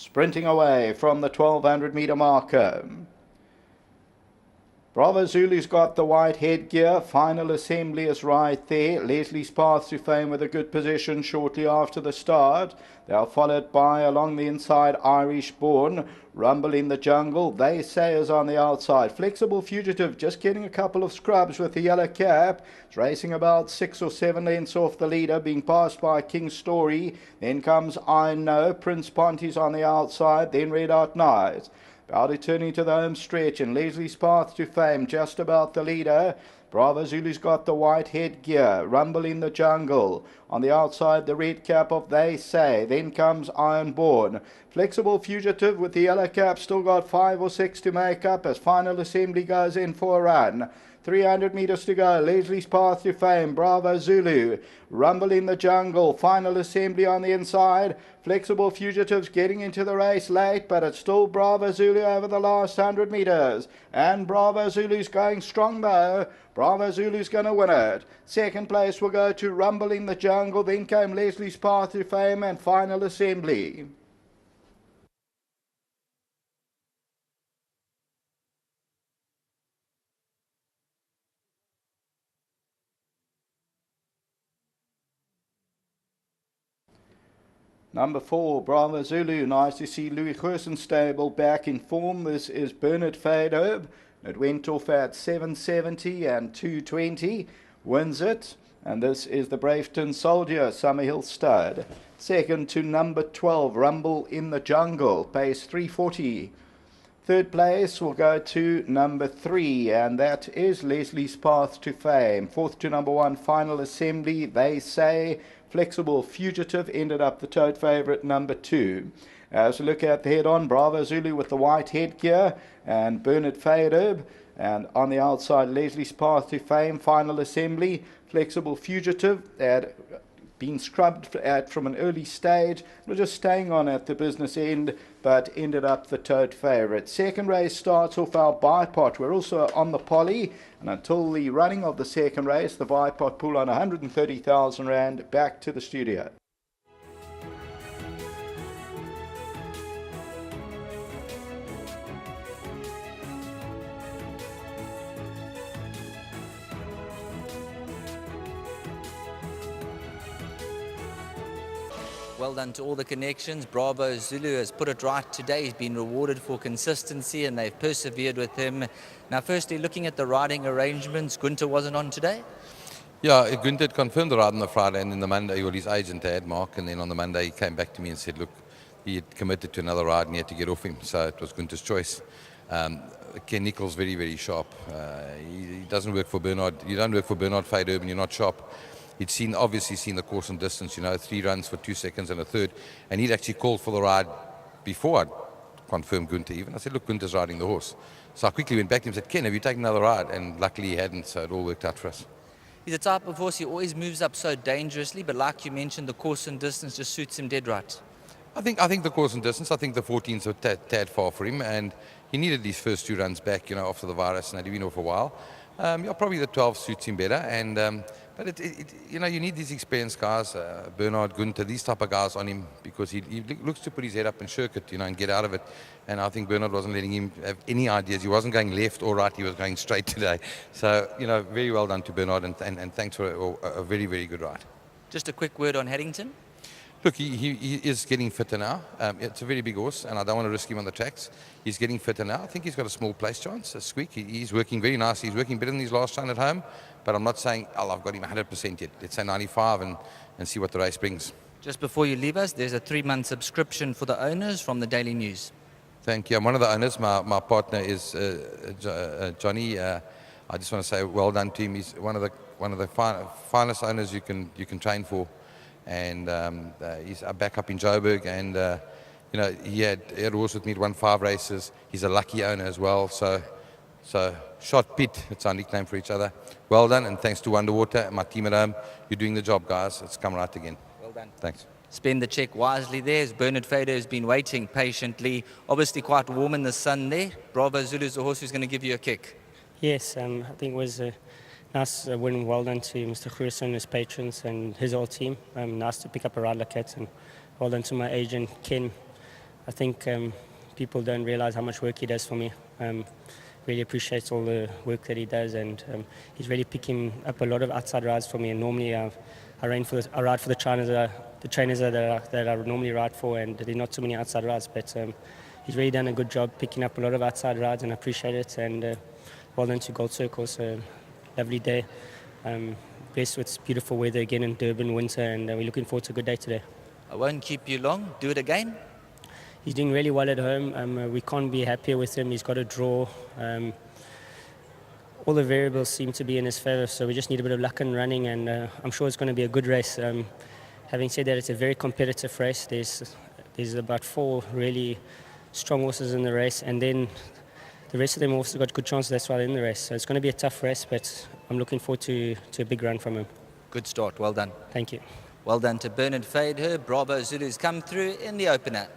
sprinting away from the 1200 meter marker. Bravo Zulu's got the white headgear. Final assembly is right there. Leslie's Path to Fame with a good position shortly after the start. They are followed by, along the inside, Irish Born. Rumble in the Jungle, They Say, is on the outside. Flexible Fugitive just getting a couple of scrubs with the yellow cap. It's racing about 6 or 7 lengths off the leader, being passed by King's Story. Then comes I Know. Prince Ponty's on the outside. Then Red Out Night. About returning to the home stretch, and Leslie's Path to Fame just about the leader. Bravo Zulu's got the white headgear. Rumble in the Jungle. On the outside, the red cap of They Say. Then comes Ironborn. Flexible Fugitive with the yellow cap still got 5 or 6 to make up as Final Assembly goes in for a run. 300 metres to go. Leslie's Path to Fame. Bravo Zulu. Rumble in the Jungle. Final Assembly on the inside. Flexible Fugitives getting into the race late, but it's still Bravo Zulu over the last 100 metres. And Bravo Zulu's going strong though. Bravo Zulu's going to win it. Second place will go to Rumble in the Jungle. Then came Leslie's Path to Fame and Final Assembly. Number 4, Bravo Zulu. Nice to see Louis Gerson stable back in form. This is Bernard Faderb. It went off at 770 and 220. Wins it. And this is the Braveton Soldier, Summerhill Stud. Second to number 12, Rumble in the Jungle. Pace 340. Third place will go to number 3, and that is Leslie's Path to Fame. Fourth to number 1, Final Assembly, They Say. Flexible Fugitive ended up the tote favourite, number 2. As we look at the head-on, Bravo Zulu with the white headgear, and Bernard Faderb. And on the outside, Leslie's Path to Fame, Final Assembly. Flexible Fugitive had been scrubbed from an early stage. We're just staying on at the business end, but ended up the tote favourite. Second race starts off our bipod. We're also on the poly, and until the running of the second race, the bipod pull on 130,000 Rand back to the studio. Well done to all the connections. Bravo Zulu has put it right today. He's been rewarded for consistency and they've persevered with him. Now, firstly, looking at the riding arrangements, Gunther wasn't on today? Yeah, Gunther had confirmed the ride on the Friday, and then the Monday, well, his agent had, Mark, and then on the Monday he came back to me and said, look, he had committed to another ride and he had to get off him, so it was Gunther's choice. Ken Nichols, very, very sharp. He doesn't work for Bernard. You don't work for Bernard Faderb and you're not sharp. He'd obviously seen the course and distance, 3 runs for 2 seconds and a third, and he'd actually called for the ride before I'd confirmed Gunther even. I said, look, Gunther's riding the horse. So I quickly went back to him and said, Ken, have you taken another ride? And luckily he hadn't, so it all worked out for us. He's a type of horse, he always moves up so dangerously, but like you mentioned, the course and distance just suits him dead right. I think the course and distance, I think the 14's a tad far for him, and he needed these first 2 runs back, after the virus, and he'd been off a while. Probably the 12 suits him better, and but you need these experienced guys, Bernard, Gunther, these type of guys on him, because he looks to put his head up and shirk it, and get out of it. And I think Bernard wasn't letting him have any ideas. He wasn't going left or right. He was going straight today. So, very well done to Bernard, and thanks for a very, very good ride. Just a quick word on Haddington. Look, he is getting fitter now. It's a very big horse, and I don't want to risk him on the tracks. He's getting fitter now. I think he's got a small place chance, a squeak. He's working very nice. He's working better than his last run at home, but I'm not saying, I've got him 100% yet. Let's say 95 and see what the race brings. Just before you leave us, there's a 3-month subscription for the owners from the Daily News. Thank you. I'm one of the owners. My partner is Johnny. I just want to say well done to him. He's one of the finest owners you can train for. And he's back up in Joburg, and he had a horse with me, won 5 races. He's a lucky owner as well, so Shot Pit, it's our nickname for each other. Well done, and thanks to Underwater and my team at home. You're doing the job, guys. It's come right again. Well done. Thanks. Spend the check wisely there, as Bernard Fader has been waiting patiently. Obviously quite warm in the sun there. Bravo Zulu's the horse who's going to give you a kick. Yes, I think it was a nice win. Well done to Mr. Gerson, his patrons, and his whole team. Nice to pick up a ride like that, and well done to my agent, Ken. I think people don't realise how much work he does for me. Really appreciates all the work that he does, and he's really picking up a lot of outside rides for me. And normally I ride for the trainers that I normally ride for, and there are not too many outside rides. But he's really done a good job picking up a lot of outside rides, and I appreciate it. And well done to Gold Circle. So lovely day. Blessed with beautiful weather again in Durban winter, and we're looking forward to a good day today. I won't keep you long. Do it again. He's doing really well at home. We can't be happier with him. He's got a draw. All the variables seem to be in his favour, so we just need a bit of luck in running, and I'm sure it's going to be a good race. Having said that, it's a very competitive race. There's about 4 really strong horses in the race, and then the rest of them also got good chances. That's why they're in the race. So it's going to be a tough race, but I'm looking forward to a big run from him. Good start. Well done. Thank you. Well done to Bernard Fadeher. Bravo Zulu's come through in the opener.